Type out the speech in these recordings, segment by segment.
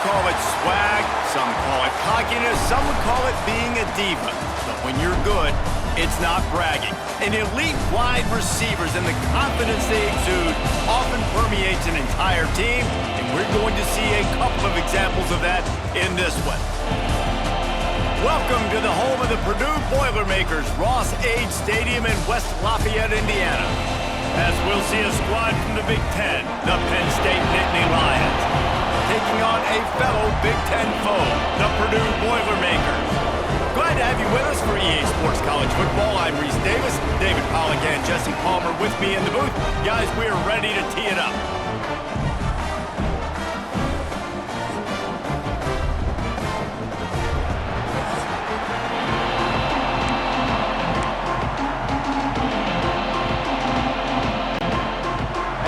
call it swag, some call it cockiness, some would call it being a diva. But when you're good, it's not bragging. And elite wide receivers and the confidence they exude often permeates an entire team, and we're going to see a couple of examples of that in this one. Welcome to the home of the Purdue Boilermakers, Ross-Ade Stadium in West Lafayette, Indiana. As we'll see a squad from the Big Ten, the Penn State Nittany Lions, taking on a fellow Big Ten foe, the Purdue Boilermakers. Glad to have you with us for EA Sports College Football. I'm Reese Davis, David Pollack and Jesse Palmer with me in the booth. Guys, we are ready to tee it up.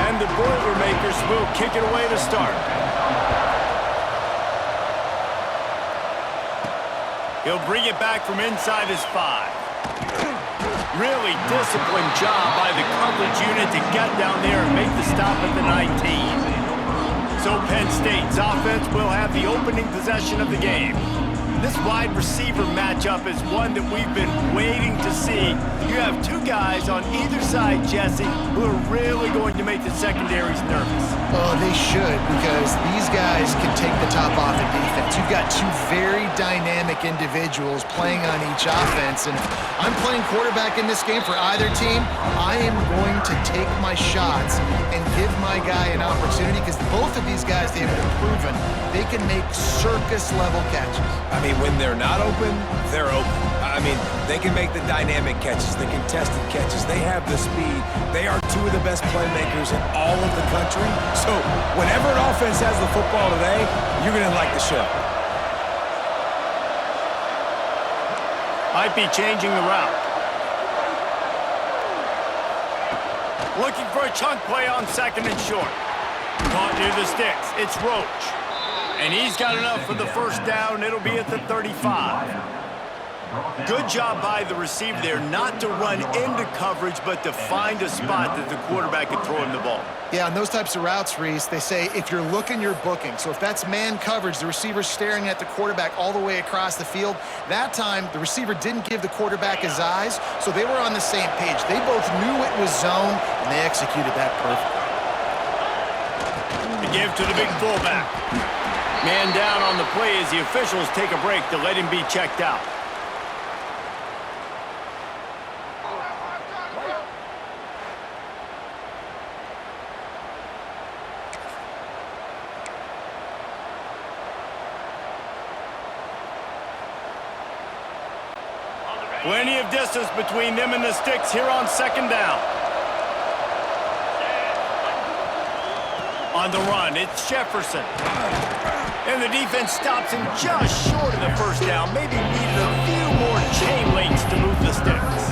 And the Boilermakers will kick it away to start. He'll bring it back from inside his 5. Really disciplined job by the coverage unit to get down there and make the stop at the 19. So Penn State's offense will have the opening possession of the game. This wide receiver matchup is one that we've been waiting to see. You have two guys on either side, Jesse, who are really going to make the secondaries nervous. Oh, they should, because these guys can take the top off of defense. You've got two very dynamic individuals playing on each offense, and if I'm playing quarterback in this game for either team, I am going to take my shots and give my guy an opportunity, because both of these guys, they have proven they can make circus-level catches. I mean, when they're not open, they're open. I mean, they can make the dynamic catches, the contested catches. They have the speed. They are two of the best playmakers in all of the country. So whenever an offense has the football today, you're going to like the show. Might be changing the route. Looking for a chunk play on second and short. Caught near the sticks. It's Roach. And he's got enough for the first down. It'll be at the 35. Good job by the receiver there not to run into coverage, but to find a spot that the quarterback could throw him the ball. Yeah, on those types of routes, Reese, they say if you're looking, you're booking. So if that's man coverage, the receiver's staring at the quarterback all the way across the field. That time, the receiver didn't give the quarterback his eyes, so they were on the same page. They both knew it was zone, and they executed that perfectly. To give to the big fullback. Man down on the play as the officials take a break to let him be checked out. Plenty of distance between them and the sticks here on second down. On the run, it's Jefferson. And the defense stops him just short of the first down. Maybe needed a few more chain links to move the sticks.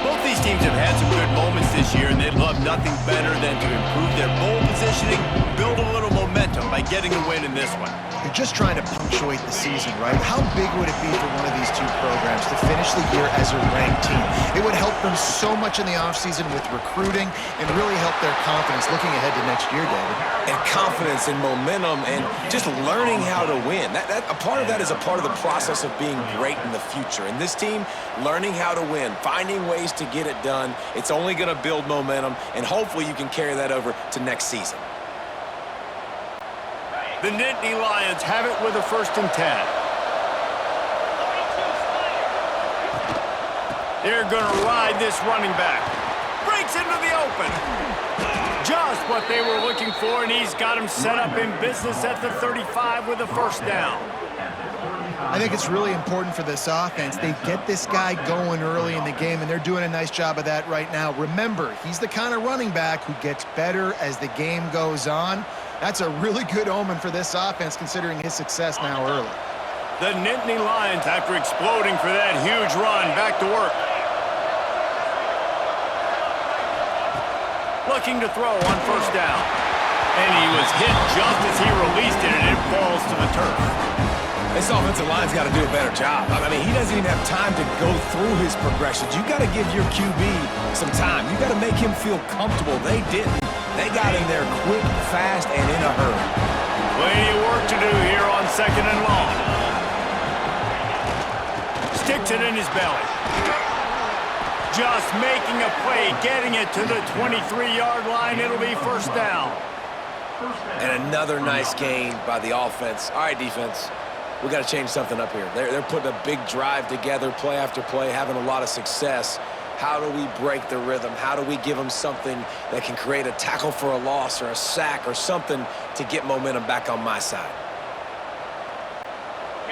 Both these teams have had some good moments this year, and they'd love nothing better than to improve their bowl positioning, build a little momentum by getting a win in this one. You're just trying to punctuate the season, right? How big would it be for one of these two programs to finish the year as a ranked team? It would help them so much in the offseason with recruiting and really help their confidence looking ahead to next year, David. And confidence and momentum and just learning how to win. A part of that is a part of the process of being great in the future. And this team, learning how to win, finding ways to get it done, it's only going to build momentum, and hopefully you can carry that over to next season. The Nittany Lions have it with a 1st and 10. They're going to ride this running back. Breaks into the open. Just what they were looking for, and he's got him set up in business at the 35 with a 1st down. I think it's really important for this offense. They get this guy going early in the game, and they're doing a nice job of that right now. Remember, he's the kind of running back who gets better as the game goes on. That's a really good omen for this offense, considering his success now early. The Nittany Lions, after exploding for that huge run, back to work. Looking to throw on 1st down. And he was hit just as he released it, and it falls to the turf. This offensive line's got to do a better job. I mean, he doesn't even have time to go through his progressions. You got to give your QB some time. You got to make him feel comfortable. They didn't. They got in there quick, fast, and in a hurry. Plenty of work to do here on 2nd and long. Sticks it in his belly. Just making a play, getting it to the 23-yard line. It'll be 1st down. And another nice gain by the offense. All right, defense, we got to change something up here. They're putting a big drive together, play after play, having a lot of success. How do we break the rhythm? How do we give them something that can create a tackle for a loss or a sack or something to get momentum back on my side?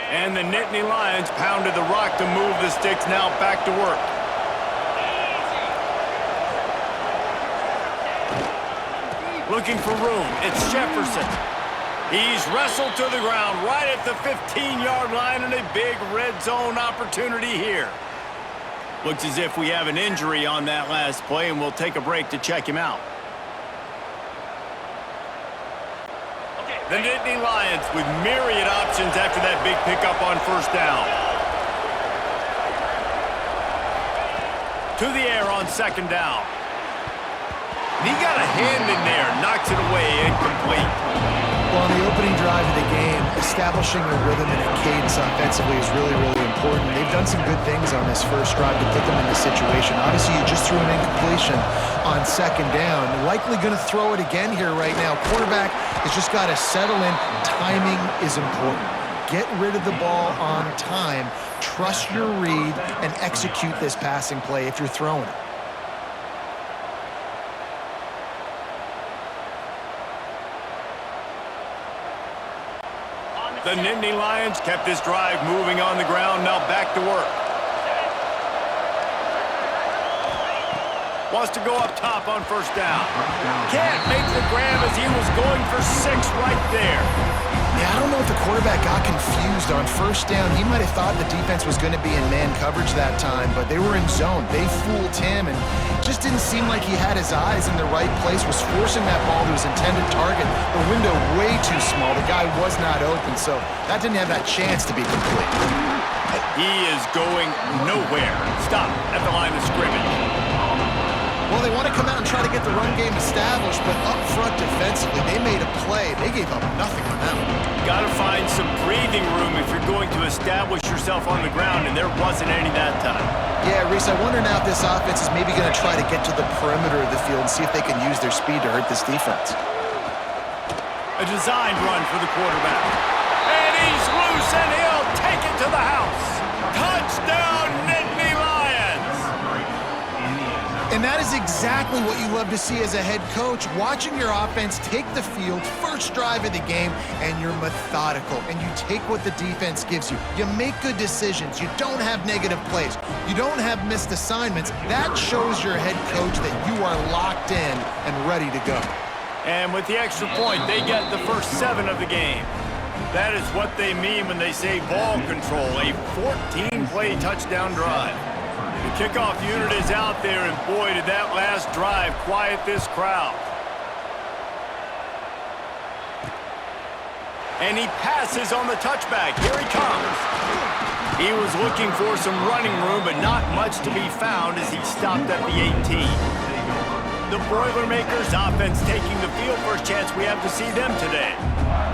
And the Nittany Lions pounded the rock to move the Sticks now back to work. Looking for room. It's Jefferson. He's wrestled to the ground right at the 15-yard line, and a big red zone opportunity here. Looks as if we have an injury on that last play, and we'll take a break to check him out. The Nittany Lions with myriad options after that big pickup on 1st down. To the air on 2nd down. He got a hand in there, knocks it away, incomplete. Well, on the opening drive of the game, establishing a rhythm and a cadence offensively is really, really important. They've done some good things on this first drive to put them in this situation. Obviously, you just threw an incompletion on 2nd down. Likely going to throw it again here right now. Quarterback has just got to settle in. Timing is important. Get rid of the ball on time. Trust your read and execute this passing play if you're throwing it. The Nittany Lions kept this drive moving on the ground, now back to work. Wants to go up top on 1st down. Can't make the grab as he was going for 6 right there. Yeah, I don't know if the quarterback got confused on 1st down. He might have thought the defense was going to be in man coverage that time, but they were in zone. They fooled him, and just didn't seem like he had his eyes in the right place, was forcing that ball to his intended target. The window way too small. The guy was not open, so that didn't have that chance to be complete. He is going nowhere. Stop at the line of scrimmage. Well, they want to come out and try to get the run game established, but up front defensively, they made a play. They gave up nothing on that one. Got to find some breathing room if you're going to establish yourself on the ground, and there wasn't any that time. Yeah, Reese, I wonder now if this offense is maybe going to try to get to the perimeter of the field and see if they can use their speed to hurt this defense. A designed run for the quarterback. And he's loose, and he'll take it to the house. Touchdown, Nittany Lions! And that is exactly what you love to see as a head coach, watching your offense take the field, first drive of the game, and you're methodical, and you take what the defense gives you. You make good decisions. You don't have negative plays. You don't have missed assignments. That shows your head coach that you are locked in and ready to go. And with the extra point, they get the first 7 of the game. That is what they mean when they say ball control, a 14-play touchdown drive. The kickoff unit is out there, and boy, did that last drive quiet this crowd. And he passes on the touchback. Here he comes. He was looking for some running room, but not much to be found as he stopped at the 18. The Boilermakers offense taking the field. First chance we have to see them today.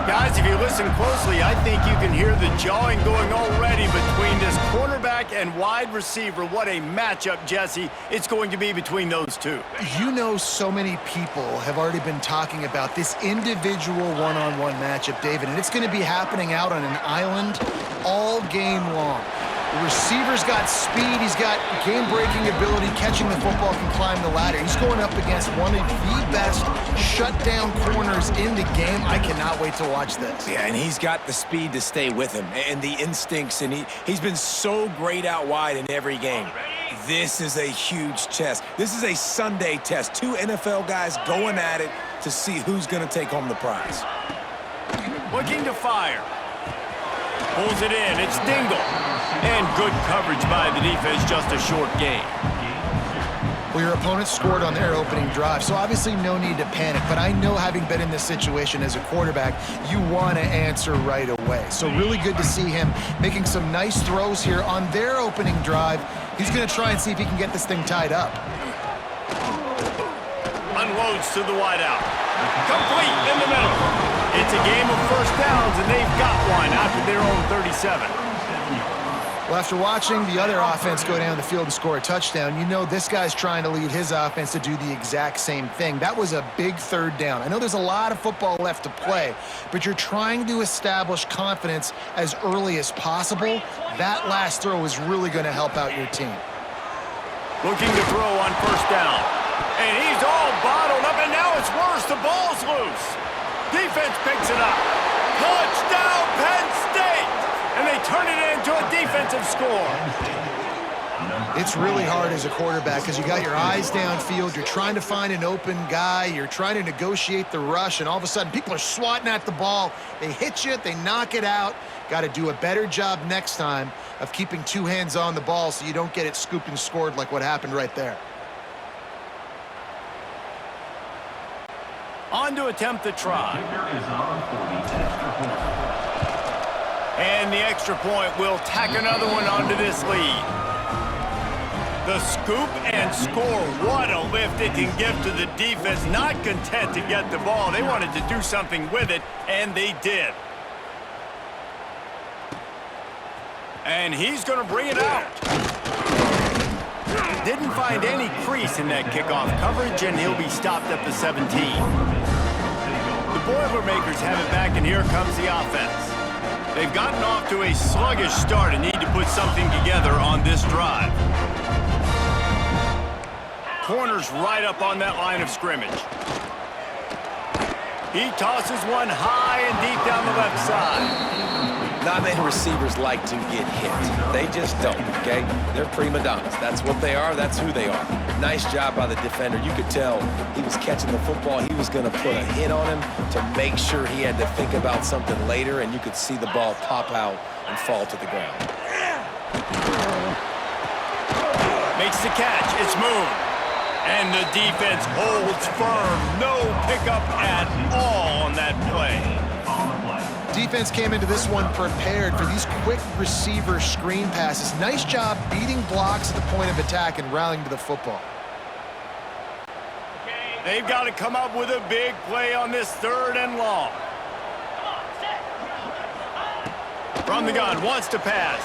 Guys, if you listen closely, I think you can hear the jawing going already between this cornerback and wide receiver. What a matchup, Jesse, it's going to be between those two. You know, so many people have already been talking about this individual one-on-one matchup, David, and it's going to be happening out on an island all game long. The receiver's got speed, he's got game-breaking ability, catching the football, can climb the ladder. He's going up against one of the best shutdown corners in the game. I cannot wait to watch this. Yeah, and he's got the speed to stay with him and the instincts, and he's been so great out wide in every game. This is a huge test. This is a Sunday test. 2 NFL guys going at it to see who's going to take home the prize. Looking to fire. Pulls it in. It's Dingle. And good coverage by the defense, just a short gain. Well, your opponent scored on their opening drive, so obviously no need to panic. But I know, having been in this situation as a quarterback, you want to answer right away. So really good to see him making some nice throws here on their opening drive. He's going to try and see if he can get this thing tied up. Unloads to the wideout. Complete in the middle. It's a game of first downs, and they've got one after their own 37. Well, after watching the other offense go down the field and score a touchdown, you know this guy's trying to lead his offense to do the exact same thing. That was a big third down. I know there's a lot of football left to play, but you're trying to establish confidence as early as possible. That last throw is really going to help out your team. Looking to throw on first down. And he's all bottled up, and now it's worse. The ball's loose. Defense picks it up. Touchdown, Penn State! And they turn it into a defensive score. It's really hard as a quarterback because you got your eyes downfield. You're trying to find an open guy. You're trying to negotiate the rush, and all of a sudden people are swatting at the ball. They hit you. They knock it out. Got to do a better job next time of keeping two hands on the ball so you don't get it scooped and scored like what happened right there. On to attempt the try. And the extra point will tack another one onto this lead. The scoop and score. What a lift it can give to the defense. Not content to get the ball. They wanted to do something with it, and they did. And he's going to bring it out. Didn't find any crease in that kickoff coverage, and he'll be stopped at the 17. The Boilermakers have it back, and here comes the offense. They've gotten off to a sluggish start and need to put something together on this drive. Corner's right up on that line of scrimmage. He tosses one high and deep down the left side. Not many receivers like to get hit. They just don't, okay? They're prima donnas. That's what they are. That's who they are. Nice job by the defender. You could tell he was catching the football. He was going to put a hit on him to make sure he had to think about something later, and you could see the ball pop out and fall to the ground. Makes the catch. It's Moon. And the defense holds firm. No pickup at all on that play. Defense came into this one prepared for these quick receiver screen passes. Nice job beating blocks at the point of attack and rallying to the football. They've got to come up with a big play on this third and long. From the gun, wants to pass.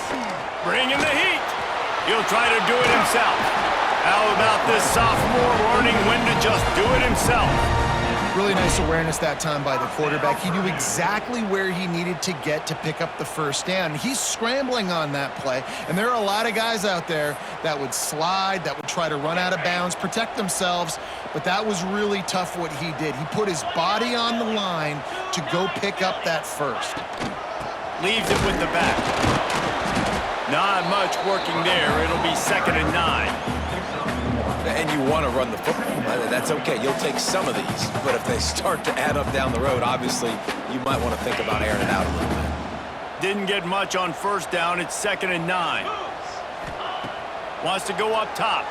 Bringing the heat. He'll try to do it himself. How about this sophomore learning when to just do it himself? Really nice awareness that time by the quarterback. He knew exactly where he needed to get to pick up the first down. He's scrambling on that play, and there are a lot of guys out there that would slide, that would try to run out of bounds, protect themselves, but that was really tough what he did. He put his body on the line to go pick up that first. Leaves it with the back. Not much working there. It'll be 2nd and 9. And you want to run the football. That's okay. You'll take some of these. But if they start to add up down the road, obviously, you might want to think about airing it out a little bit. Didn't get much on first down. It's 2nd and 9. Wants to go up top.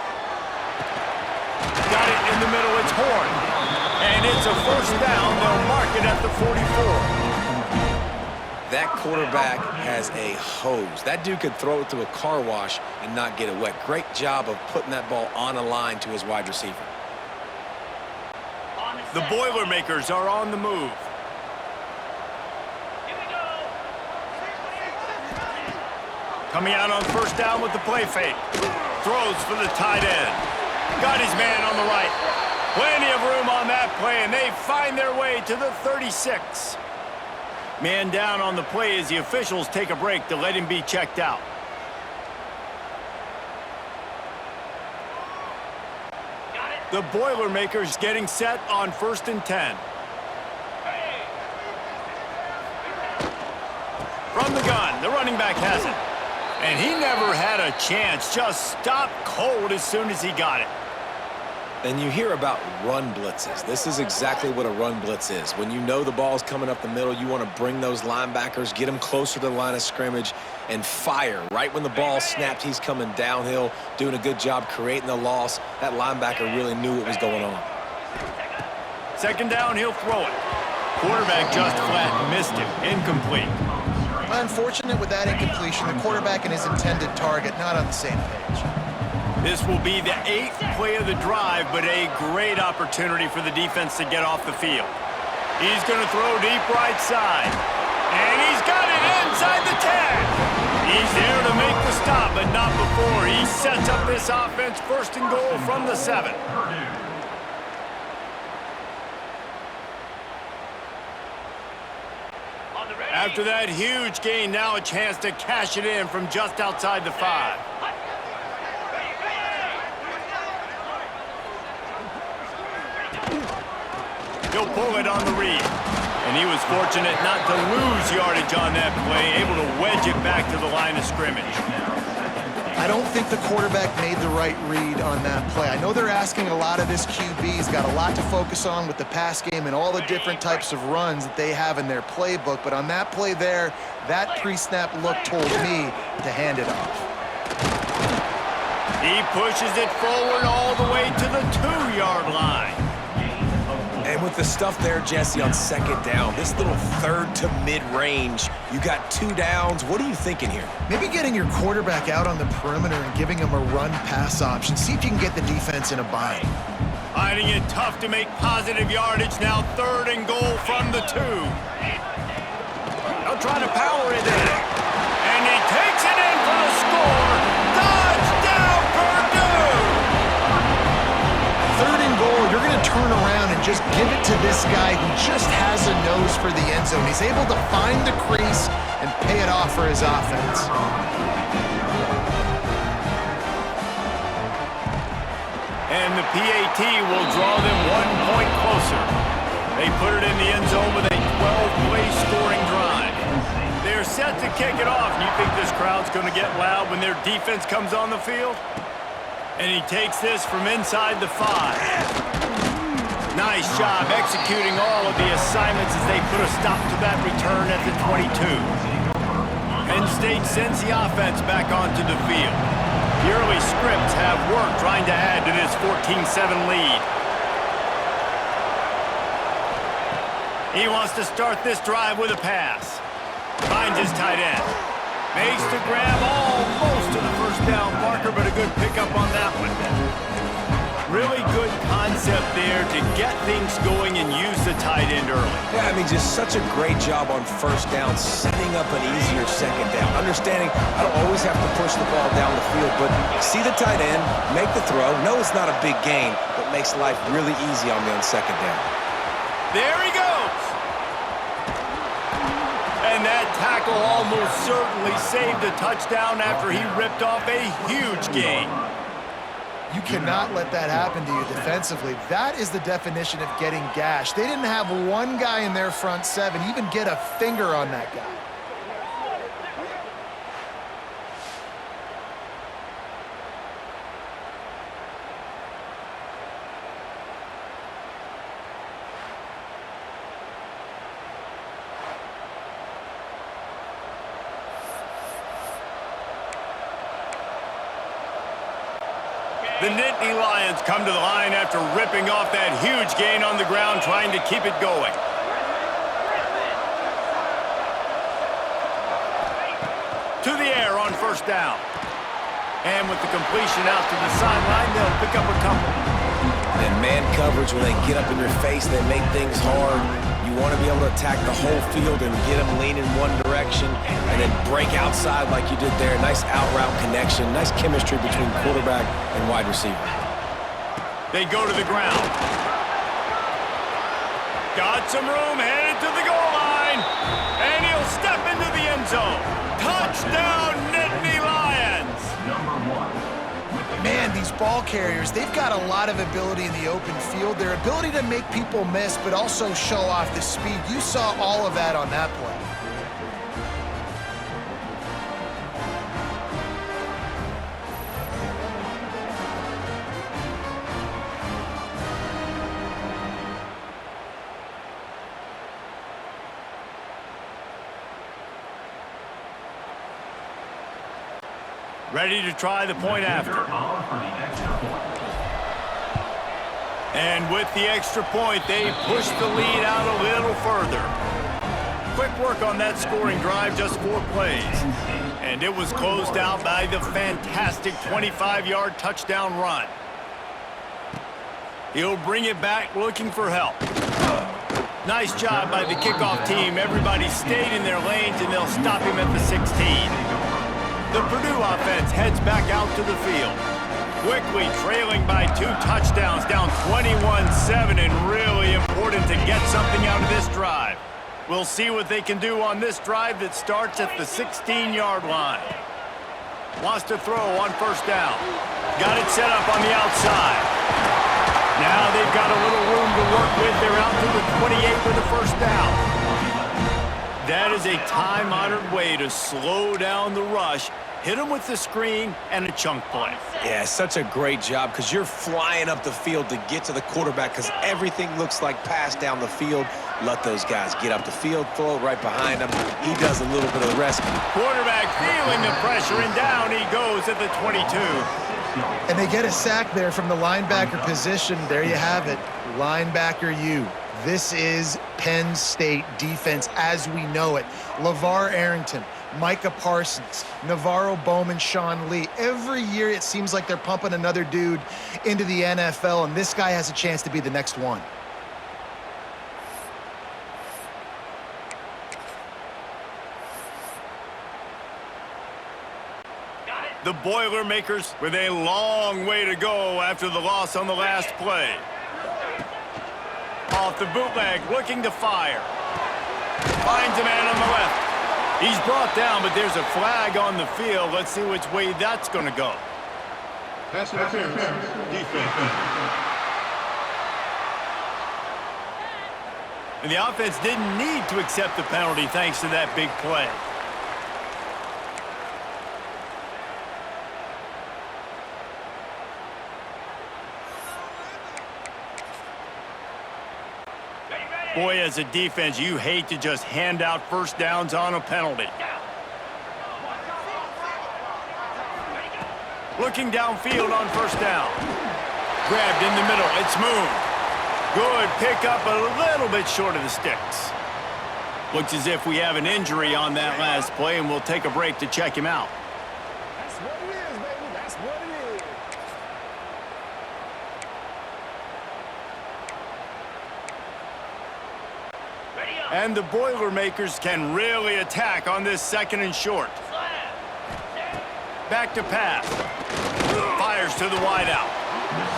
Got it in the middle. It's Horn. And it's a first down. They'll mark it at the 44. That quarterback has a hose. That dude could throw it through a car wash and not get it wet. Great job of putting that ball on a line to his wide receiver. The Boilermakers are on the move. Coming out on first down with the play fake. Throws for the tight end. Got his man on the right. Plenty of room on that play, and they find their way to the 36. Man down on the play as the officials take a break to let him be checked out. The Boilermakers getting set on 1st and 10. From the gun, the running back has it. And he never had a chance, just stopped cold as soon as he got it. And you hear about run blitzes. This is exactly what a run blitz is. When you know the ball's coming up the middle, you want to bring those linebackers, get them closer to the line of scrimmage, and fire. Right when the ball snapped, he's coming downhill, doing a good job creating the loss. That linebacker really knew what was going on. 2nd down, he'll throw it. Quarterback just flat missed it. Incomplete. Unfortunate with that incompletion. The quarterback and his intended target not on the same page. This will be the 8th play of the drive, but a great opportunity for the defense to get off the field. He's going to throw deep right side. And he's got it inside the 10. He's there to make the stop, but not before he sets up this offense first and goal from the 7. After that huge gain, now a chance to cash it in from just outside the 5. He'll pull it on the read. And he was fortunate not to lose yardage on that play, able to wedge it back to the line of scrimmage. I don't think the quarterback made the right read on that play. I know they're asking a lot of this QB. He's got a lot to focus on with the pass game and all the different types of runs that they have in their playbook. But on that play there, that pre-snap look told me to hand it off. He pushes it forward all the way to the 2-yard line. And with the stuff there, Jesse, on second down, this little third to mid-range, you got 2 downs. What are you thinking here? Maybe getting your quarterback out on the perimeter and giving him a run-pass option. See if you can get the defense in a bind. Finding it tough to make positive yardage. Now 3rd and goal from the 2. They'll try to power it in. And he takes it in for the score. Touchdown, Purdue! 3rd and goal, you're going to turn around and just give it to this guy who just has a nose for the end zone. He's able to find the crease and pay it off for his offense. And the PAT will draw them 1 point closer. They put it in the end zone with a 12-play scoring drive. They're set to kick it off. You think this crowd's going to get loud when their defense comes on the field? And he takes this from inside the 5. Nice job executing all of the assignments as they put a stop to that return at the 22. Penn State sends the offense back onto the field. The early scripts have worked trying to add to this 14-7 lead. He wants to start this drive with a pass. Finds his tight end. Makes the grab almost to the first down marker, but a good pickup on that one. Really good concept there to get things going and use the tight end early. Yeah, I mean, just such a great job on first down, setting up an easier second down. Understanding I don't always have to push the ball down the field, but see the tight end, make the throw. No, it's not a big gain, but makes life really easy on me on second down. There he goes. And that tackle almost certainly saved a touchdown after he ripped off a huge gain. You cannot let that happen to you defensively. That is the definition of getting gashed. They didn't have one guy in their front 7 even get a finger on that guy. The Nittany Lions come to the line after ripping off that huge gain on the ground, trying to keep it going. To the air on first down. And with the completion out to the sideline, they'll pick up a couple. And man coverage, when they get up in your face, they make things hard. You want to be able to attack the whole field and get them lean in one direction and then break outside like you did there. Nice out route connection, nice chemistry between quarterback and wide receiver. They go to the ground. Got some room, headed to the goal line. And he'll step into the end zone. Touchdown, Nittany Lions! Man, these ball carriers, they've got a lot of ability in the open field. Their ability to make people miss, but also show off the speed. You saw all of that on that play. Ready to try the point after. And with the extra point, they push the lead out a little further. Quick work on that scoring drive, just 4 plays. And it was closed out by the fantastic 25-yard touchdown run. He'll bring it back looking for help. Nice job by the kickoff team. Everybody stayed in their lanes, and they'll stop him at the 16. The Purdue offense heads back out to the field. Quickly trailing by 2 touchdowns, down 21-7, and really important to get something out of this drive. We'll see what they can do on this drive that starts at the 16-yard line. Wants to throw on first down. Got it set up on the outside. Now they've got a little room to work with. They're out to the 28 with a first down. That is a time-honored way to slow down the rush. Hit them with the screen and a chunk play. Yeah, such a great job because you're flying up the field to get to the quarterback because everything looks like pass down the field. Let those guys get up the field, throw it right behind him. He does a little bit of the rest. Quarterback feeling the pressure, and down he goes at the 22. And they get a sack there from the linebacker position. There you have it, linebacker U. This is Penn State defense as we know it. LeVar Arrington, Micah Parsons, Navarro Bowman, Sean Lee. Every year it seems like they're pumping another dude into the NFL, and this guy has a chance to be the next one. The Boilermakers with a long way to go after the loss on the last play. Off the bootleg, looking to fire. Finds a man on the left. He's brought down, but there's a flag on the field. Let's see which way that's going to go. Pass interference, defense. And the offense didn't need to accept the penalty thanks to that big play. Boy, as a defense, you hate to just hand out first downs on a penalty. Looking downfield on first down. Grabbed in the middle. It's Moon. Good pickup, a little bit short of the sticks. Looks as if we have an injury on that last play, and we'll take a break to check him out. That's what it is, baby. That's what it is. And the Boilermakers can really attack on this 2nd and short. Back to pass. Fires to the wideout.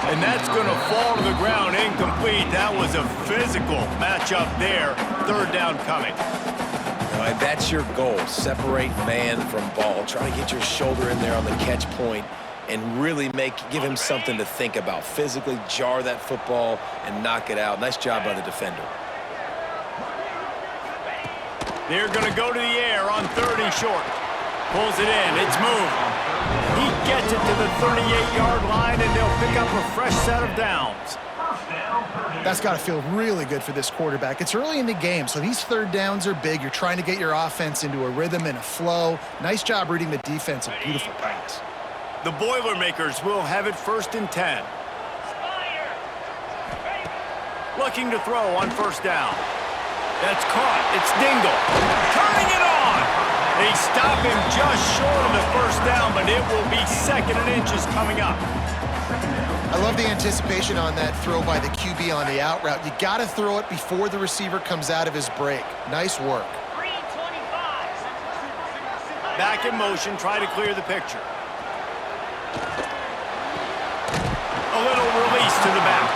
And that's going to fall to the ground incomplete. That was a physical matchup there. 3rd down coming. All right, that's your goal. Separate man from ball. Try to get your shoulder in there on the catch point and really give him something to think about. Physically jar that football and knock it out. Nice job by the defender. They're going to go to the air on 3rd and short. Pulls it in. It's Moon. He gets it to the 38-yard line, and they'll pick up a fresh set of downs. That's got to feel really good for this quarterback. It's early in the game, so these 3rd downs are big. You're trying to get your offense into a rhythm and a flow. Nice job reading the defense. A beautiful pass. The Boilermakers will have it 1st and 10. Looking to throw on first down. That's caught. It's Dingle. Turning it on. They stop him just short of the first down, but it will be 2nd and inches coming up. I love the anticipation on that throw by the QB on the out route. You got to throw it before the receiver comes out of his break. Nice work. Back in motion, try to clear the picture. A little release to the back.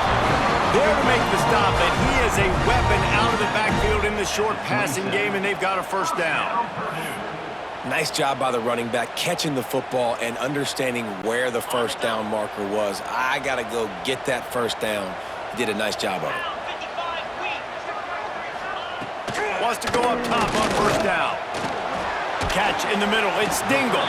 There to make the stop, and he is a weapon out of the backfield in the short passing game, and they've got a first down. Nice job by the running back, catching the football and understanding where the first down marker was. I got to go get that first down. He did a nice job of it. Wants to go up top on first down. Catch in the middle. It's Dingle.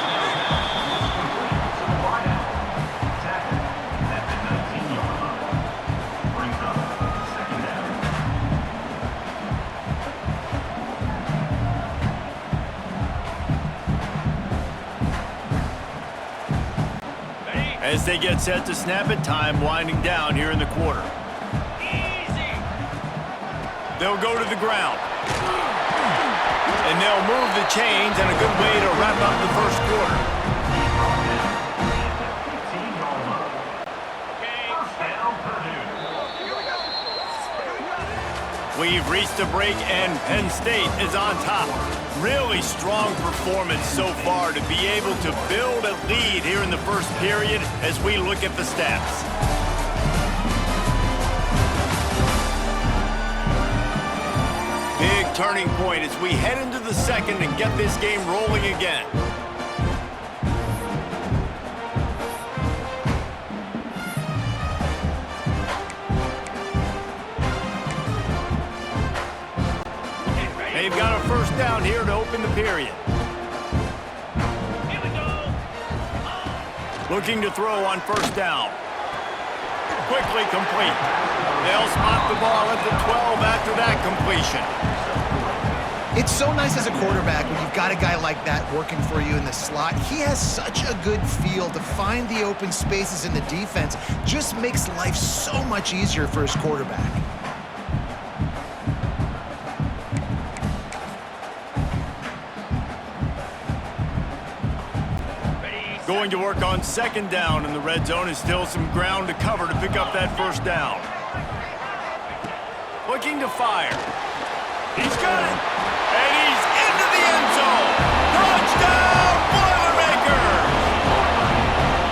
As they get set to snap it, time winding down here in the quarter. They'll go to the ground. And they'll move the chains, and a good way to wrap up the first quarter. We've reached a break, and Penn State is on top. Really strong performance so far to be able to build a lead here in the first period as we look at the stats. Big turning point as we head into the second and get this game rolling again. They've got a first down here to open the period. Here we go. Looking to throw on first down. Quickly complete. They'll spot the ball at the 12 after that completion. It's so nice as a quarterback when you've got a guy like that working for you in the slot. He has such a good feel to find the open spaces in the defense. Just makes life so much easier for his quarterback. Going to work on second down in the red zone, and still some ground to cover to pick up that first down. Looking to fire. He's got it. And he's into the end zone. Touchdown, Boilermakers!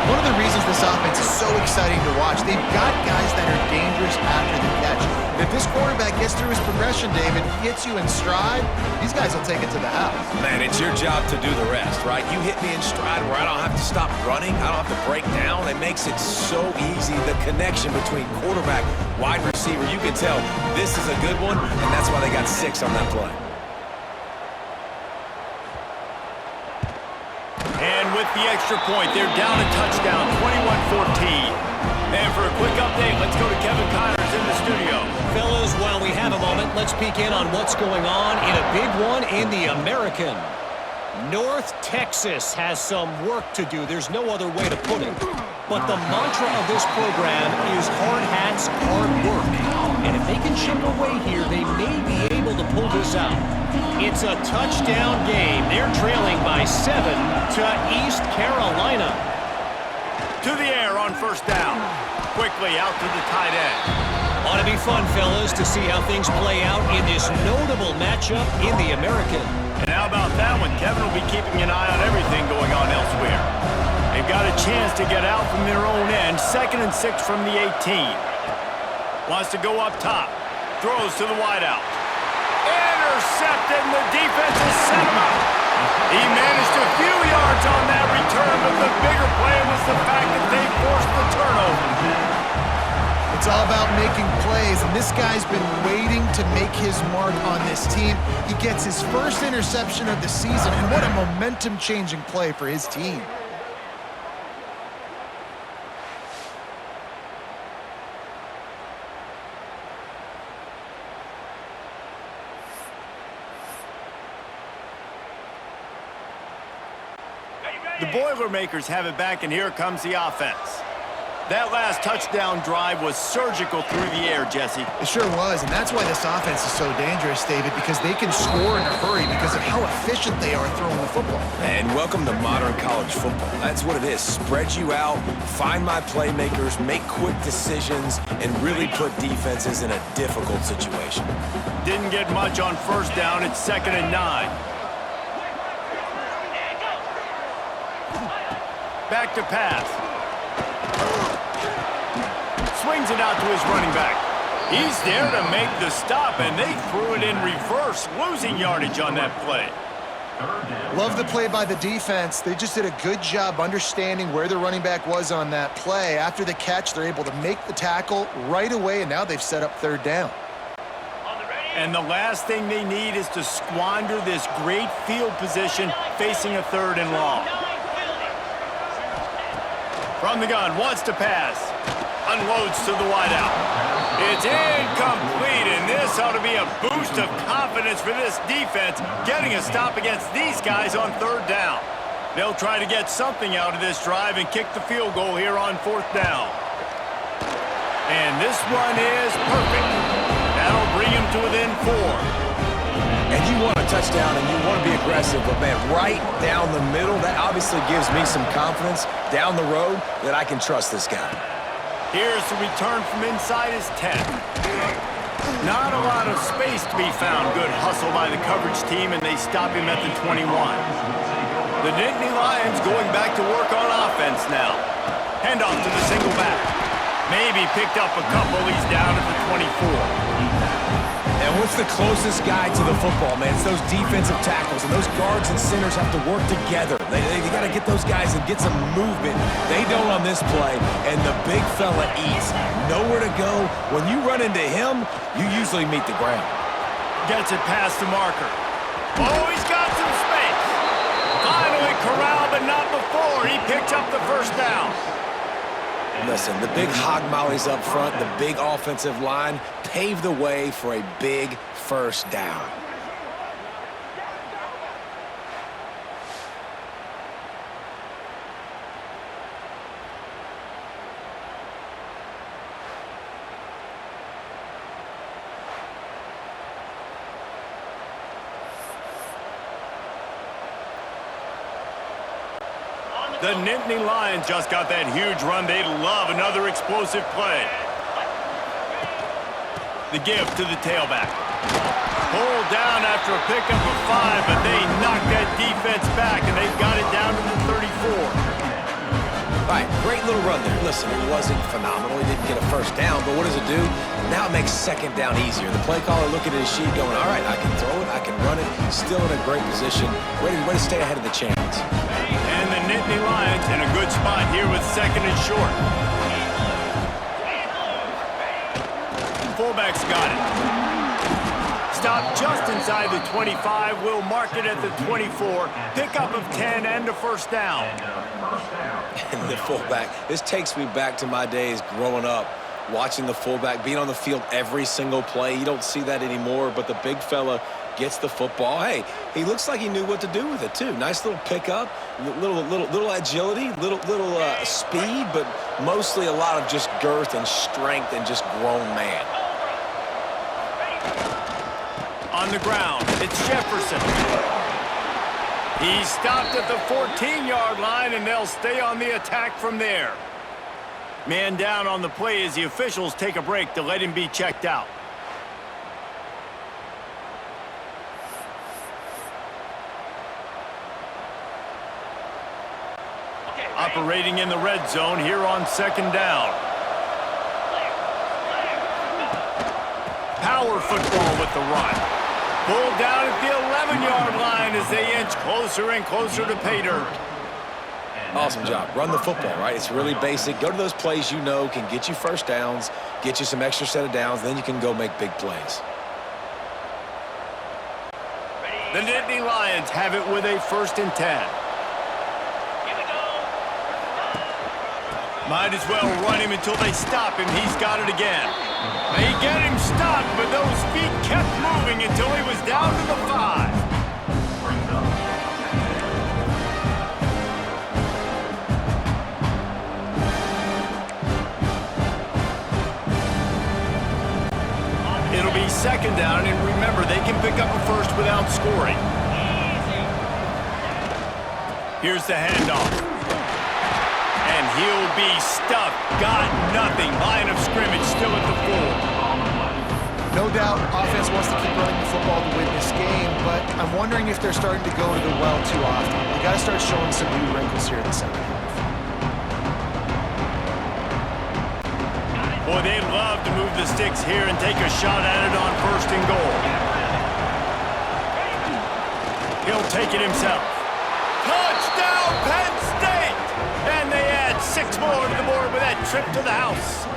One of the reasons this offense is so exciting to watch, they've got guys that are dangerous after the catch. If this quarterback gets through his progression, David, gets you in stride, these guys will take it to the house. Man, it's your job to do the rest, right? You hit me in stride where I don't have to stop running. I don't have to break down. It makes it so easy. The connection between quarterback, wide receiver, you can tell this is a good one, and that's why they got 6 on that play. And with the extra point, they're down a touchdown, 21-14. And for a quick update, let's go to Kevin Connors in the studio. Fellas, while we have a moment, let's peek in on what's going on in a big one in the American. North Texas has some work to do. There's no other way to put it. But the mantra of this program is hard hats, hard work. And if they can chip away here, they may be able to pull this out. It's a touchdown game. They're trailing by 7 to East Carolina. To the air on first down. Quickly out to the tight end. Ought to be fun, fellas, to see how things play out in this notable matchup in the American. And how about that one? Kevin will be keeping an eye on everything going on elsewhere. They've got a chance to get out from their own end. 2nd and 6 from the 18. Wants to go up top. Throws to the wideout. Intercepted, and the defense has set him up. He managed a few yards on that return, but the bigger play was the fact that they forced the turnover. It's all about making plays, and this guy's been waiting to make his mark on this team. He gets his first interception of the season, and what a momentum-changing play for his team. The Boilermakers have it back, and here comes the offense. That last touchdown drive was surgical through the air, Jesse. It sure was, and that's why this offense is so dangerous, David, because they can score in a hurry because of how efficient they are throwing the football. And welcome to modern college football. That's what it is. Spread you out, find my playmakers, make quick decisions, and really put defenses in a difficult situation. Didn't get much on first down. It's 2nd and 9. Back to pass. Swings it out to his running back. He's there to make the stop, and they threw it in reverse, losing yardage on that play. Love the play by the defense. They just did a good job understanding where the running back was on that play. After the catch, they're able to make the tackle right away, and now they've set up 3rd down. And the last thing they need is to squander this great field position facing a 3rd and long. From the gun, wants to pass. Unloads to the wideout. It's incomplete, and this ought to be a boost of confidence for this defense, getting a stop against these guys on 3rd down. They'll try to get something out of this drive and kick the field goal here on 4th down. And this one is perfect. That'll bring him to within 4. And you want a touchdown and you want to be aggressive, but man, right down the middle, that obviously gives me some confidence down the road that I can trust this guy. Here's the return from inside his 10. Not a lot of space to be found. Good hustle by the coverage team, and they stop him at the 21. The Nittany Lions going back to work on offense now. Handoff to the single back. Maybe picked up a couple. He's down at the 24. And what's the closest guy to the football, man? It's those defensive tackles, and those guards and centers have to work together. They got to get those guys and get some movement. They don't on this play, and the big fella eats. Nowhere to go. When you run into him, you usually meet the ground. Gets it past the marker. Oh, he's got some space. Finally corralled, but not before. He picked up the first down. Listen, the big hog mollies up front, the big offensive line paved the way for a big first down. The Nittany Lions just got that huge run. They'd love another explosive play. The give to the tailback. Pulled down after a pickup of 5, but they knocked that defense back, and they've got it down to the 34. All right, great little run there. Listen, it wasn't phenomenal. He didn't get a first down, but what does it do? Now it makes second down easier. The play caller looking at his sheet going, all right, I can throw it, I can run it. Still in a great position. Way to stay ahead of the chains. And the Nittany Lions in a good spot here with second and short. Fullback's got it. Stop just inside the 25. We'll mark it at the 24. Pickup of 10 and a first down. And the fullback, this takes me back to my days growing up, watching the fullback being on the field every single play. You don't see that anymore, but the big fella gets the football. Hey, he looks like he knew what to do with it too. Nice little pickup, little agility, little speed, but mostly a lot of just girth and strength and just grown man. On the ground, it's Jefferson. He stopped at the 14-yard line, and they'll stay on the attack from there. Man down on the play as the officials take a break to let him be checked out. Operating in the red zone here on second down. Power football with the run. Pulled down at the 11-yard line as they inch closer and closer to pay dirt. Awesome job. Run the football, right? It's really basic. Go to those plays you know can get you first downs, get you some extra set of downs, then you can go make big plays. The Nittany Lions have it with a 1st and 10. Might as well run him until they stop him. He's got it again. They get him stopped, but those feet kept moving until he was down to the 5. It'll be second down, and remember, they can pick up a first without scoring. Here's the handoff. And he'll be stuffed. Got nothing. Line of scrimmage still at the 4. No doubt, offense wants to keep running the football to win this game, but I'm wondering if they're starting to go to the well too often. They got to start showing some new wrinkles here in the second half. Boy, they'd love to move the sticks here and take a shot at it on 1st and goal. He'll take it himself. Touchdown, Penn State! And they add 6 more to the board with that trip to the house.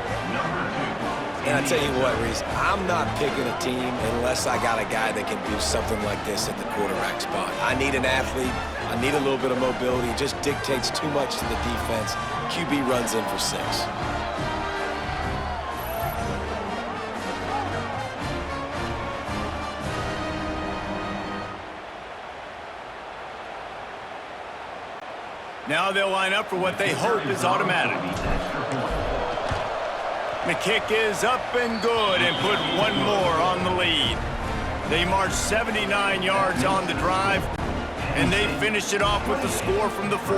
And I tell you what, Reese, I'm not picking a team unless I got a guy that can do something like this at the quarterback spot. I need an athlete. I need a little bit of mobility. It just dictates too much to the defense. QB runs in for 6. Now they'll line up for what they hope is automatic. The kick is up and good and put 1 more on the lead. They marched 79 yards on the drive, and they finished it off with the score from the 4.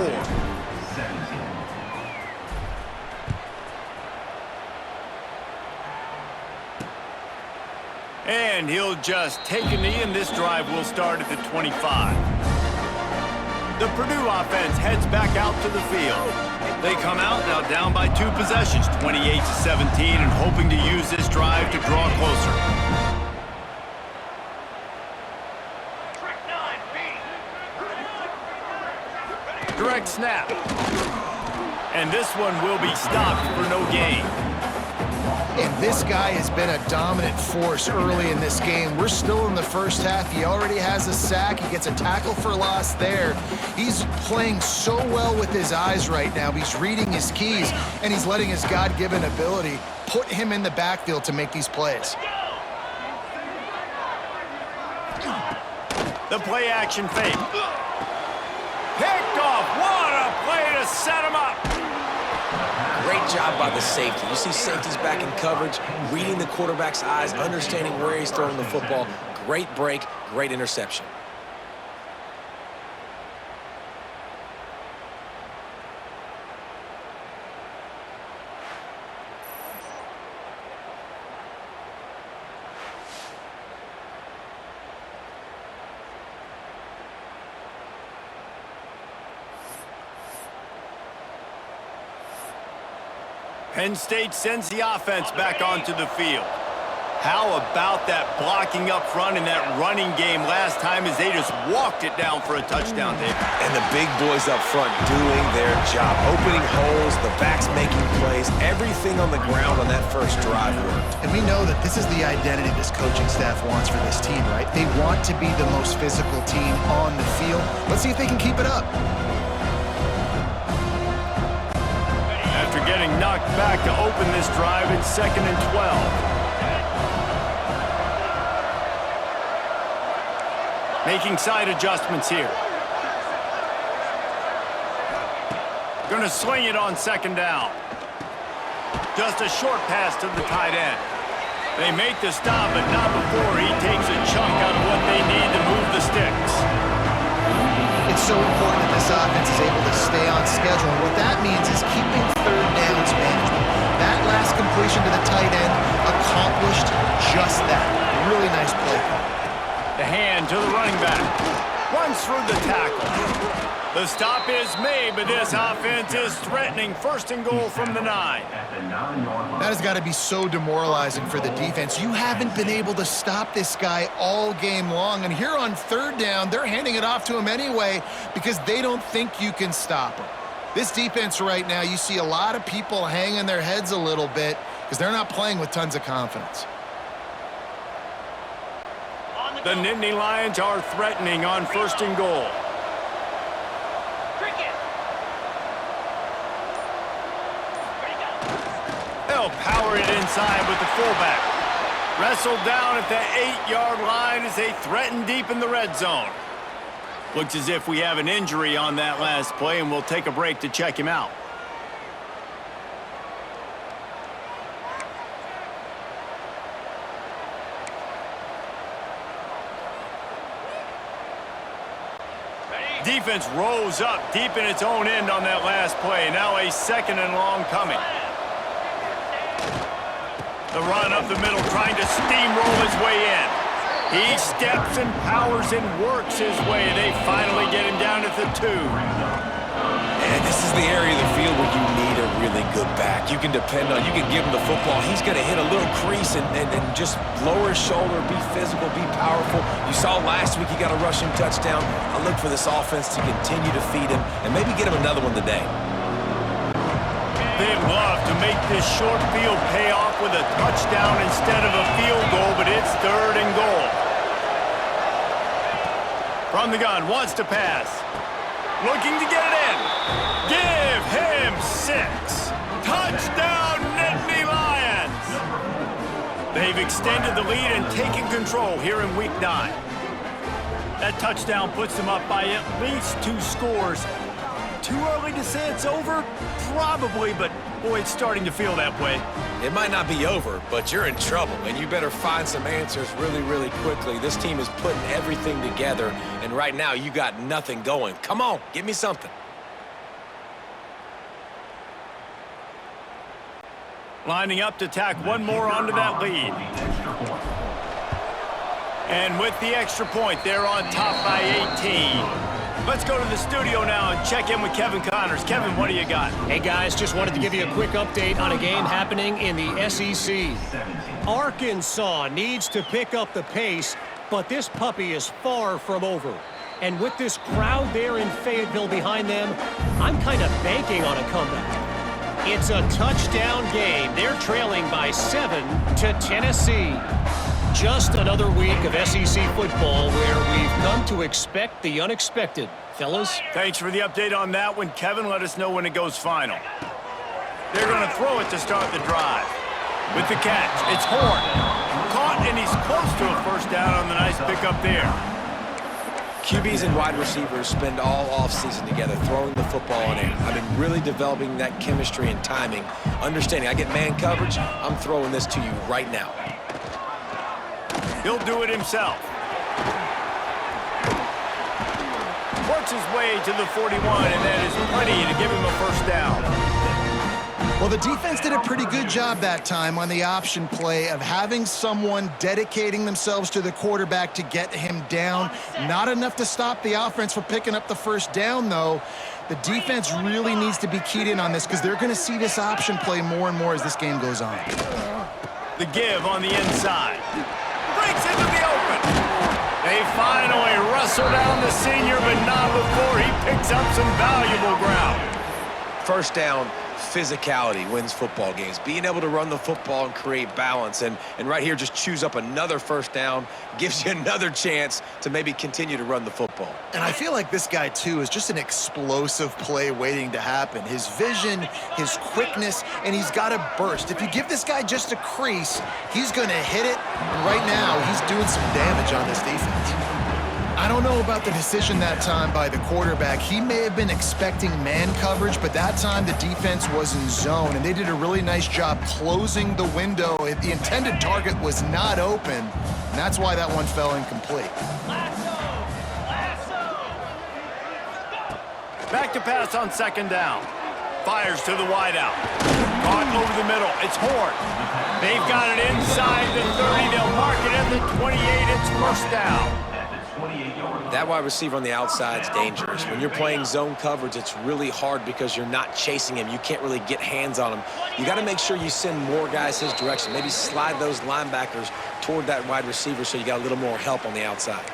And he'll just take a knee, and this drive will start at the 25. The Purdue offense heads back out to the field. They come out now down by 2 possessions, 28-17, and hoping to use this drive to draw closer. Direct snap. And this one will be stopped for no gain. And this guy has been a dominant force early in this game. We're still in the first half. He already has a sack. He gets a tackle for loss there. He's playing so well with his eyes right now. He's reading his keys, and he's letting his God-given ability put him in the backfield to make these plays. The play action fake. Picked off. What a play to set him up. Great job by the safety. You see safeties back in coverage, reading the quarterback's eyes, understanding where he's throwing the football. Great break, great interception. Penn State sends the offense back onto the field. How about that blocking up front in that running game last time as they just walked it down for a touchdown, David? And the big boys up front doing their job, opening holes, the backs making plays, everything on the ground on that first drive worked. And we know that this is the identity this coaching staff wants for this team, right? They want to be the most physical team on the field. Let's see if they can keep it up. After getting knocked back to open this drive, it's 2nd and 12. Making side adjustments here. Gonna swing it on 2nd down. Just a short pass to the tight end. They make the stop, but not before he takes a chunk out of what they need to move the sticks. It's so important that this offense is able to stay on schedule. And what that means is keeping 3rd downs management. That last completion to the tight end accomplished just that. Really nice play. The hand to the running back. Runs through the tackle. The stop is made, but this offense is threatening 1st and goal from the 9. That has got to be so demoralizing for the defense. You haven't been able to stop this guy all game long. And here on 3rd down, they're handing it off to him anyway because they don't think you can stop him. This defense right now, you see a lot of people hanging their heads a little bit because they're not playing with tons of confidence. The Nittany Lions are threatening on 1st and goal. They'll power it inside with the fullback. Wrestled down at the 8-yard line as they threaten deep in the red zone. Looks as if we have an injury on that last play, and we'll take a break to check him out. Defense rose up deep in its own end on that last play. Now a 2nd and long coming. The run up the middle, trying to steamroll his way in. He steps and powers and works his way. They finally get him down at the 2. And this is the area of the field where you need a really good back. You can depend on, you can give him the football. He's going to hit a little crease and just lower his shoulder, be physical, be powerful. You saw last week he got a rushing touchdown. I look for this offense to continue to feed him and maybe get him another one today. They'd love to make this short field pay off with a touchdown instead of a field goal, but it's 3rd and goal. From the gun, wants to pass. Looking to get it in. Give him 6. Touchdown, Nittany Lions! They've extended the lead and taken control here in Week 9. That touchdown puts them up by at least 2 scores. Too early to say it's over? Probably, but boy, it's starting to feel that way. It might not be over, but you're in trouble, and you better find some answers really, really quickly. This team is putting everything together, and right now you got nothing going. Come on, give me something. Lining up to tack one more onto that lead. And with the extra point, they're on top by 18. Let's go to the studio now and check in with Kevin Connors. Kevin, what do you got? Hey, guys, just wanted to give you a quick update on a game happening in the SEC. Arkansas needs to pick up the pace, but this puppy is far from over. And with this crowd there in Fayetteville behind them, I'm kind of banking on a comeback. It's a touchdown game. They're trailing by 7 to Tennessee. Just another week of SEC football where we've come to expect the unexpected. Fellas? Thanks for the update on that one, Kevin. Let us know when it goes final. They're going to throw it to start the drive. With the catch, it's Horn. Caught, and he's close to a first down on the nice pickup there. QBs and wide receivers spend all offseason together throwing the football in air. I mean, really developing that chemistry and timing. Understanding, I get man coverage, I'm throwing this to you right now. He'll do it himself. Works his way to the 41, and that is plenty to give him a first down. Well, the defense did a pretty good job that time on the option play of having someone dedicating themselves to the quarterback to get him down. Not enough to stop the offense from picking up the first down, though. The defense really needs to be keyed in on this because they're going to see this option play more and more as this game goes on. The give on the inside. Breaks into the open. They finally wrestle down the senior, but not before he picks up some valuable ground. First down, physicality wins football games. Being able to run the football and create balance. And right here, just choose up another first down, gives you another chance to maybe continue to run the football. And I feel like this guy, too, is just an explosive play waiting to happen. His vision, his quickness, and he's got a burst. If you give this guy just a crease, he's going to hit it. And right now, he's doing some damage on this defense. I don't know about the decision that time by the quarterback. He may have been expecting man coverage, but that time the defense was in zone, and they did a really nice job closing the window. The intended target was not open, and that's why that one fell incomplete. Back to pass on second down. Fires to the wideout. Caught over the middle. It's Horn. They've got it inside the 30. They'll mark it at the 28. It's first down. That wide receiver on the outside is dangerous. When you're playing zone coverage, it's really hard because you're not chasing him. You can't really get hands on him. You got to make sure you send more guys his direction. Maybe slide those linebackers toward that wide receiver so you got a little more help on the outside.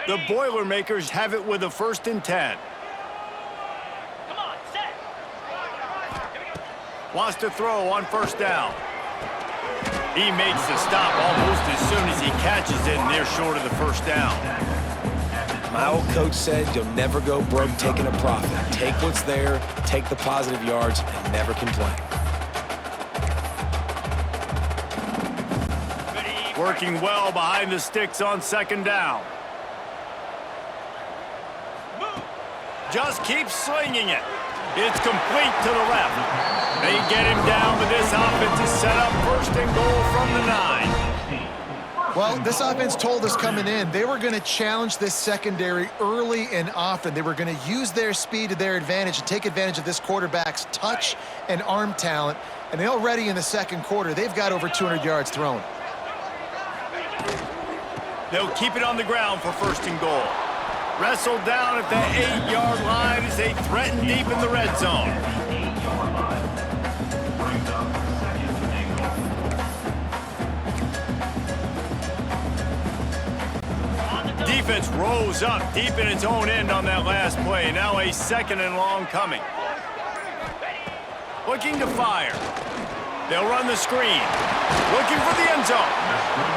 The Boilermakers have it with a 1st and 10. Wants to throw on first down. He makes the stop almost as soon as he catches it, and they're short of the first down. My old coach said you'll never go broke taking a profit. Take what's there, take the positive yards, and never complain. Working well behind the sticks on second down. Just keeps slinging it. It's complete to the left. They get him down, but this offense is set up 1st and goal from the 9. Well, this offense told us coming in they were going to challenge this secondary early and often. They were going to use their speed to their advantage and take advantage of this quarterback's touch and arm talent. And already in the second quarter, they've got over 200 yards thrown. They'll keep it on the ground for 1st and goal. Wrestled down at the 8-yard line as they threaten deep in the red zone. Defense rose up deep in its own end on that last play. Now a 2nd and long coming. Looking to fire. They'll run the screen. Looking for the end zone.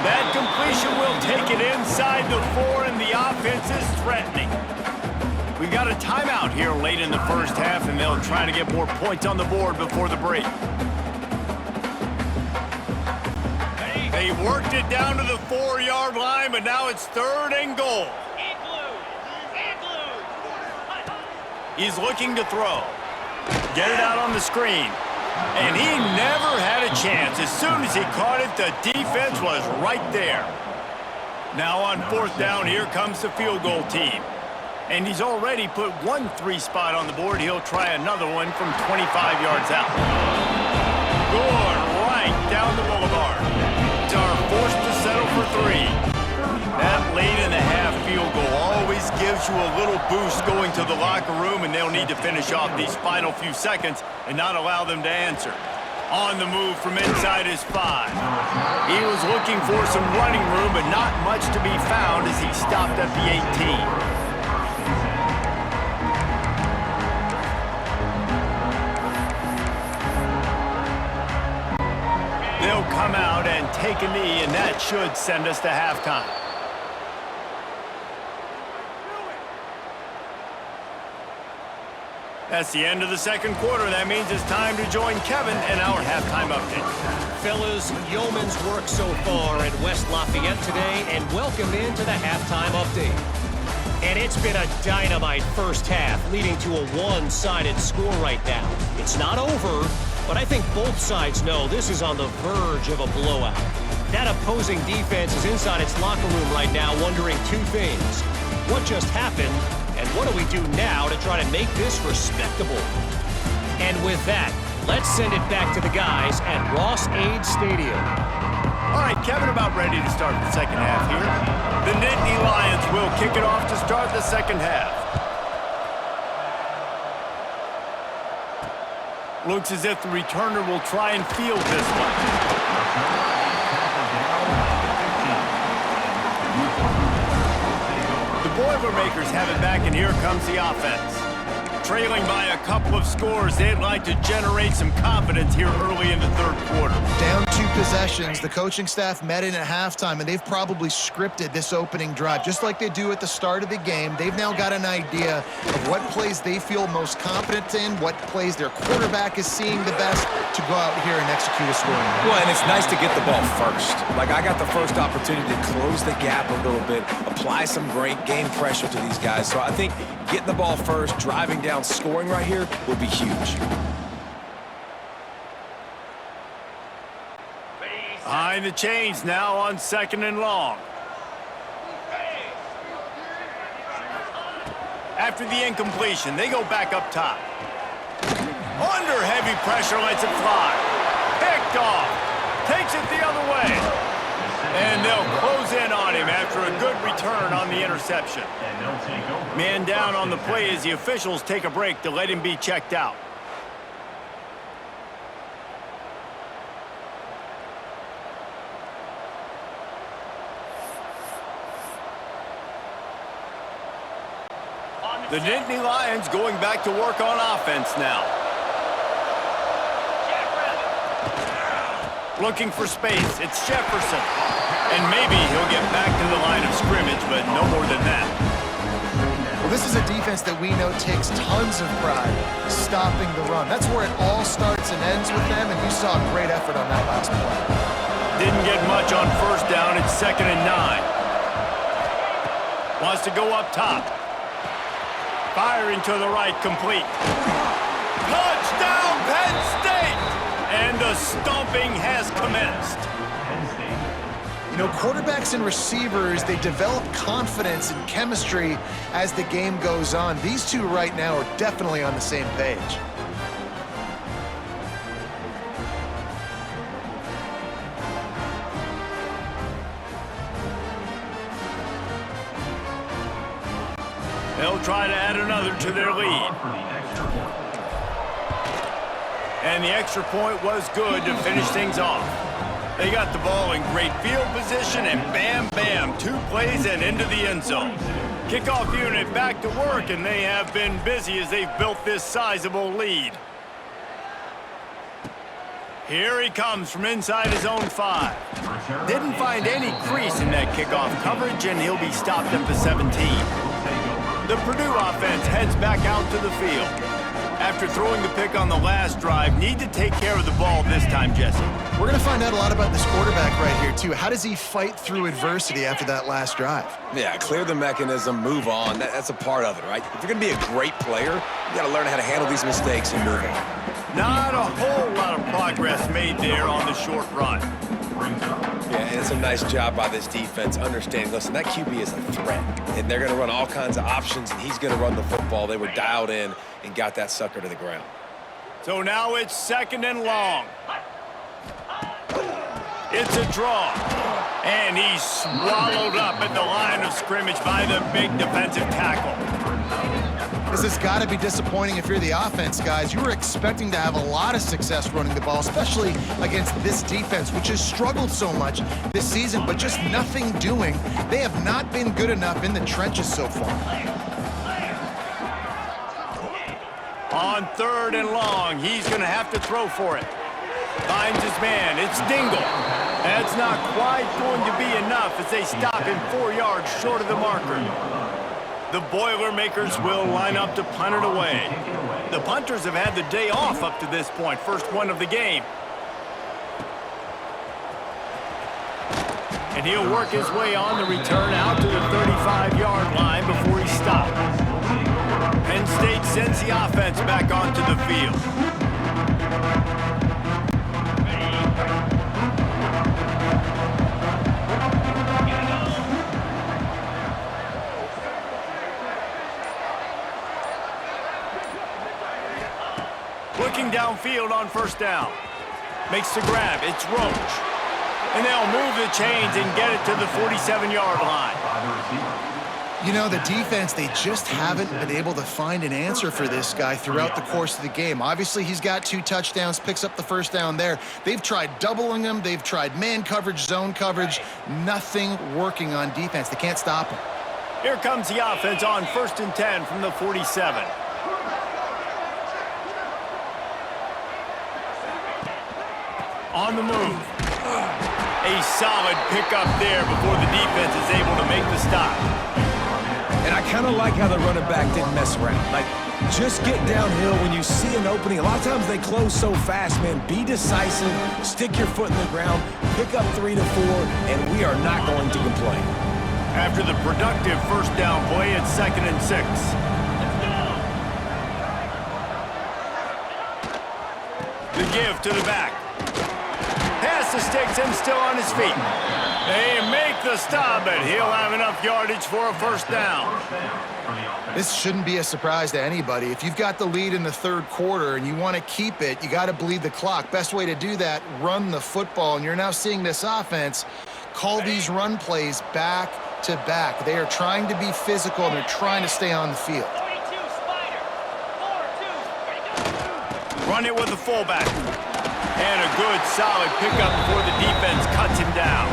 That completion will take it inside the 4, and the offense is threatening. We got a timeout here late in the first half, and they'll try to get more points on the board before the break. They worked it down to the 4-yard line, but now it's 3rd and goal. He's looking to throw. Get it out on the screen. And he never had a chance. As soon as he caught it, the defense was right there. Now on 4th down, here comes the field goal team. And he's already put one 3 spot on the board. He'll try another one from 25 yards out. Going right down the boulevard. Are forced to settle for 3. That late in the half field goal always gives you a little boost going to the locker room, and they'll need to finish off these final few seconds and not allow them to answer. On the move from inside his 5. He was looking for some running room, but not much to be found as he stopped at the 18. They'll come out and take a knee, and that should send us to halftime. That's the end of the second quarter. That means it's time to join Kevin and our halftime update. Fellas, yeoman's work so far at West Lafayette today, and welcome into the halftime update. And it's been a dynamite first half, leading to a one-sided score right now. It's not over, but I think both sides know this is on the verge of a blowout. That opposing defense is inside its locker room right now wondering 2 things. What just happened, and what do we do now to try to make this respectable? And with that, let's send it back to the guys at Ross-Ade Stadium. All right, Kevin, about ready to start the second half here. The Nittany Lions will kick it off to start the second half. Looks as if the returner will try and field this one. The Boilermakers have it back, and here comes the offense. Trailing by a couple of scores, they'd like to generate some confidence here early in the third quarter. Down 2 possessions, the coaching staff met in at halftime, and they've probably scripted this opening drive. Just like they do at the start of the game, they've now got an idea of what plays they feel most confident in, what plays their quarterback is seeing the best to go out here and execute a scoring drive. Well, and it's nice to get the ball first. Like, I got the first opportunity to close the gap a little bit, apply some great game pressure to these guys. So I think getting the ball first, driving down, scoring right here will be huge. Behind the chains now on 2nd and long. After the incompletion, they go back up top. Under heavy pressure, lets it fly. Picked off. Takes it the other way. And they'll close in on him after a good return on the interception. Man down on the play as the officials take a break to let him be checked out. The Nittany Lions going back to work on offense now. Looking for space, it's Jefferson. And maybe he'll get back to the line of scrimmage, but no more than that. Well, this is a defense that we know takes tons of pride stopping the run. That's where it all starts and ends with them, and you saw a great effort on that last play. Didn't get much on first down. It's 2nd and 9. Wants to go up top. Firing to the right, complete. Touchdown, Penn State! And the stomping has commenced. You know, quarterbacks and receivers, they develop confidence and chemistry as the game goes on. These two right now are definitely on the same page. They'll try to add another to their lead. And the extra point was good to finish things off. They got the ball in great field position, and bam, bam, 2 plays and into the end zone. Kickoff unit back to work, and they have been busy as they've built this sizable lead. Here he comes from inside his own 5. Didn't find any crease in that kickoff coverage, and he'll be stopped at the 17. The Purdue offense heads back out to the field. After throwing the pick on the last drive, need to take care of the ball this time, Jesse. We're going to find out a lot about this quarterback right here, too. How does he fight through adversity after that last drive? Yeah, clear the mechanism, move on. That's a part of it, right? If you're going to be a great player, you got to learn how to handle these mistakes and move on. Not a whole lot of progress made there on the short run. Yeah, it's a nice job by this defense understanding, listen, that QB is a threat, and they're going to run all kinds of options, and he's going to run the football. They were dialed in and got that sucker to the ground. So now it's 2nd and long. It's a draw. And he's swallowed up at the line of scrimmage by the big defensive tackle. This has got to be disappointing if you're the offense, guys. You were expecting to have a lot of success running the ball, especially against this defense, which has struggled so much this season, but just nothing doing. They have not been good enough in the trenches so far. On 3rd and long, he's going to have to throw for it. Finds his man. It's Dingle. That's not quite going to be enough as they stop him 4 yards short of the marker. The Boilermakers will line up to punt it away. The punters have had the day off up to this point. First one of the game. And he'll work his way on the return out to the 35-yard line before he stopped. Penn State sends the offense back onto the field. Looking downfield on 1st down. Makes the grab. It's Roach. And they'll move the chains and get it to the 47-yard line. You know, the defense, they just haven't been able to find an answer for this guy throughout the course of the game. Obviously, he's got 2 touchdowns, picks up the 1st down there. They've tried doubling him. They've tried man coverage, zone coverage. Nothing working on defense. They can't stop him. Here comes the offense on 1st and 10 from the 47. On the move. A solid pickup there before the defense is able to make the stop. And I kind of like how the running back didn't mess around. Like, just get downhill when you see an opening. A lot of times they close so fast, man. Be decisive, stick your foot in the ground, pick up 3 to 4, and we are not going to complain. After the productive 1st down play, it's 2nd and 6. The give to the back. Pass the sticks and still on his feet. They make the stop, but he'll have enough yardage for a 1st down. This shouldn't be a surprise to anybody. If you've got the lead in the 3rd quarter and you want to keep it, you got to bleed the clock. Best way to do that, run the football. And you're now seeing this offense call these run plays back to back. They are trying to be physical and they're trying to stay on the field. Run it with the fullback. And a good, solid pickup before the defense cuts him down.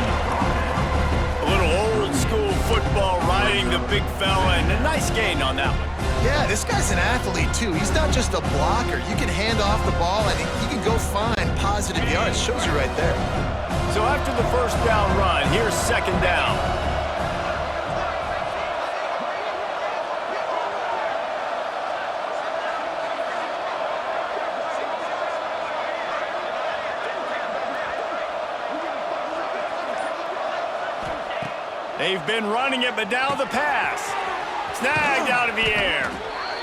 A little old-school football riding the big fella, and a nice gain on that one. Yeah, this guy's an athlete, too. He's not just a blocker. You can hand off the ball, and he can go find positive yards. Shows you right there. So after the 1st down run, here's 2nd down. They've been running it, but now the pass. Snagged out of the air.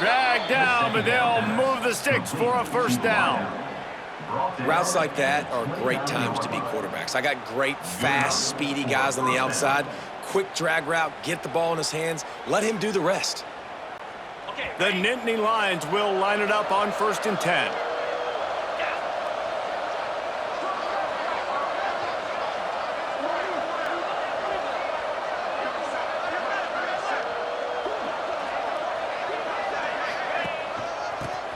Dragged down, but they'll move the sticks for a 1st down. Routes like that are great times to be quarterbacks. I got great, fast, speedy guys on the outside. Quick drag route, get the ball in his hands, let him do the rest. The Nittany Lions will line it up on 1st and 10.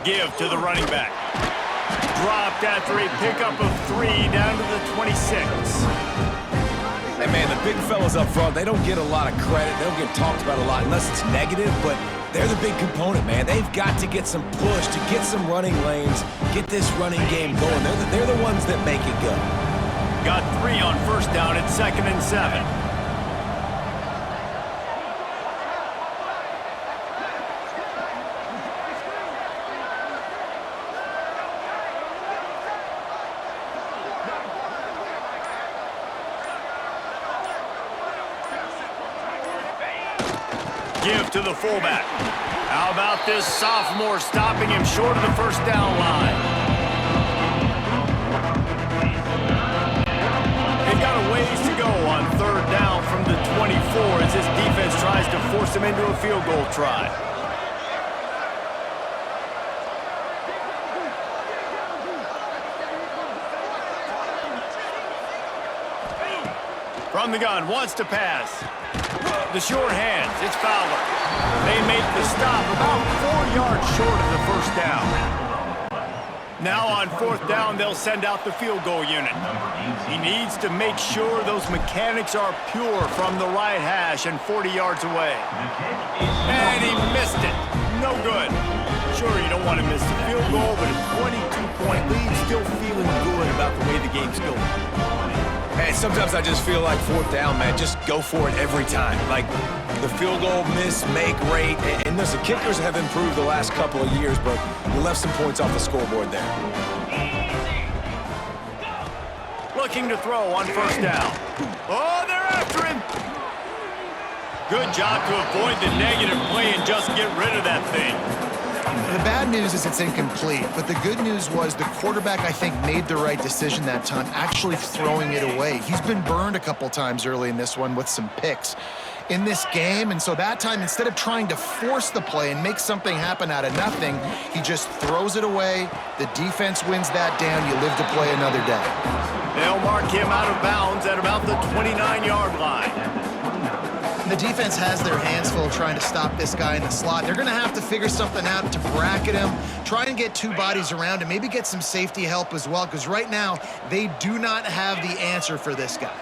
Give to the running back. Dropped after a pickup of 3 down to the 26. Hey, man, the big fellas up front, they don't get a lot of credit. They don't get talked about a lot unless it's negative, but they're the big component, man. They've got to get some push, to get some running lanes, get this running game going. They're the ones that make it go. Got 3 on 1st down at 2nd and 7. Give to the fullback. How about this sophomore stopping him short of the 1st down line? They've got plays to go on 3rd down from the 24 as this defense tries to force him into a field goal try. From the gun, wants to pass. The short hands, it's Fowler. They make the stop about 4 yards short of the first down. Now on 4th down, they'll send out the field goal unit. He needs to make sure those mechanics are pure from the right hash and 40 yards away. And he missed it. No good. Sure, you don't want to miss the field goal, but a 22-point lead, still feeling good about the way the game's going. Hey, sometimes I just feel like 4th down, man. Just go for it every time. Like the field goal miss, make rate. And listen, kickers have improved the last couple of years, but you left some points off the scoreboard there. Looking to throw on 1st down. Oh, they're after him. Good job to avoid the negative play and just get rid of that thing. The bad news is it's incomplete, but the good news was the quarterback, I think, made the right decision that time, actually throwing it away. He's been burned a couple times early in this one with some picks in this game, and so that time, instead of trying to force the play and make something happen out of nothing, he just throws it away. The defense wins that down. You live to play another day. They'll mark him out of bounds at about the 29-yard line. The defense has their hands full trying to stop this guy in the slot. They're going to have to figure something out to bracket him, try and get 2 bodies around him, maybe get some safety help as well, because right now they do not have the answer for this guy.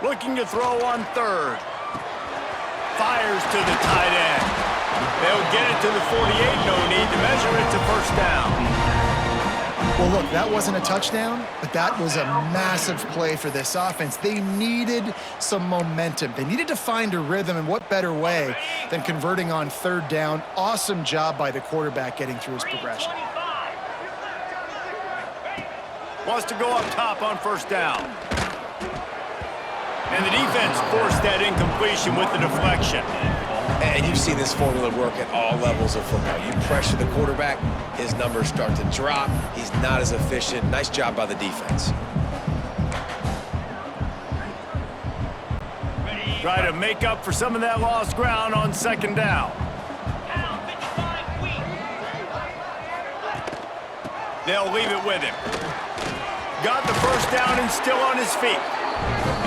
Looking to throw on 3rd. Fires to the tight end. They'll get it to the 48. No need to measure it to 1st down. Well, look, that wasn't a touchdown, but that was a massive play for this offense. They needed some momentum. They needed to find a rhythm, and what better way than converting on 3rd down. Awesome job by the quarterback getting through his progression. Wants to go up top on 1st down. And the defense forced that incompletion with the deflection. And you've seen this formula work at all levels of football. You pressure the quarterback, his numbers start to drop. He's not as efficient. Nice job by the defense. Try to make up for some of that lost ground on 2nd down. They'll leave it with him. Got the 1st down and still on his feet.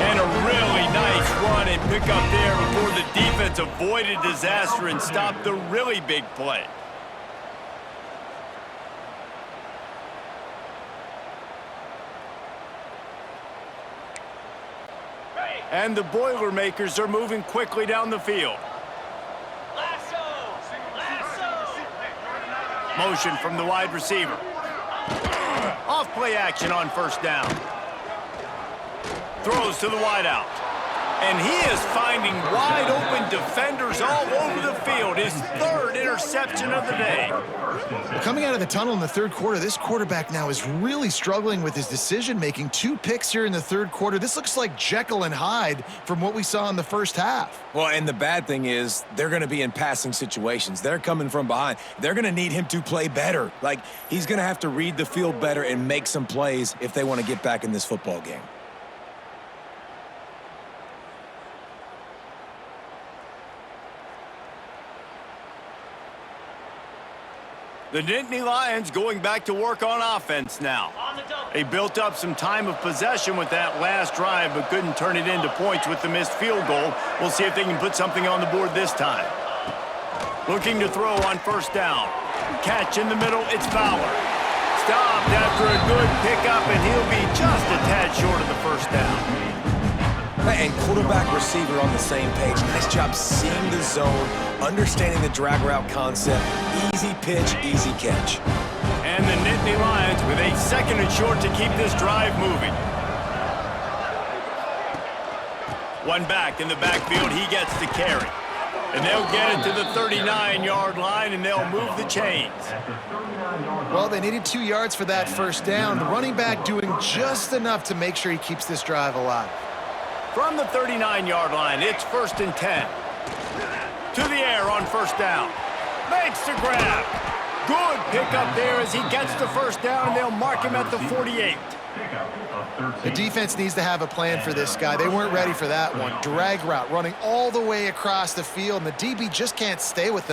And a really nice run and pick up there before the defense avoided disaster and stopped the really big play. And the Boilermakers are moving quickly down the field. Motion from the wide receiver. Off play action on 1st down. Throws to the wideout. And he is finding wide-open defenders all over the field. His 3rd interception of the day. Coming out of the tunnel in the 3rd quarter, this quarterback now is really struggling with his decision-making. 2 picks here in the 3rd quarter. This looks like Jekyll and Hyde from what we saw in the 1st half. Well, and the bad thing is they're going to be in passing situations. They're coming from behind. They're going to need him to play better. Like, he's going to have to read the field better and make some plays if they want to get back in this football game. The Nittany Lions going back to work on offense now. They built up some time of possession with that last drive, but couldn't turn it into points with the missed field goal. We'll see if they can put something on the board this time. Looking to throw on 1st down. Catch in the middle, it's Fowler. Stopped after a good pickup, and he'll be just a tad short of the 1st down. And quarterback receiver on the same page. Nice job seeing the zone, understanding the drag route concept. Easy pitch, easy catch. And the Nittany Lions with a 2nd and short to keep this drive moving. One back in the backfield, he gets the carry. And they'll get it to the 39-yard line, and they'll move the chains. Well, they needed 2 yards for that 1st down. The running back doing just enough to make sure he keeps this drive alive. From the 39-yard line, it's 1st and 10. To the air on 1st down. Makes the grab. Good pickup there as he gets the 1st down, and they'll mark him at the 48. The defense needs to have a plan for this guy. They weren't ready for that one. Drag route running all the way across the field, and the DB just can't stay with them.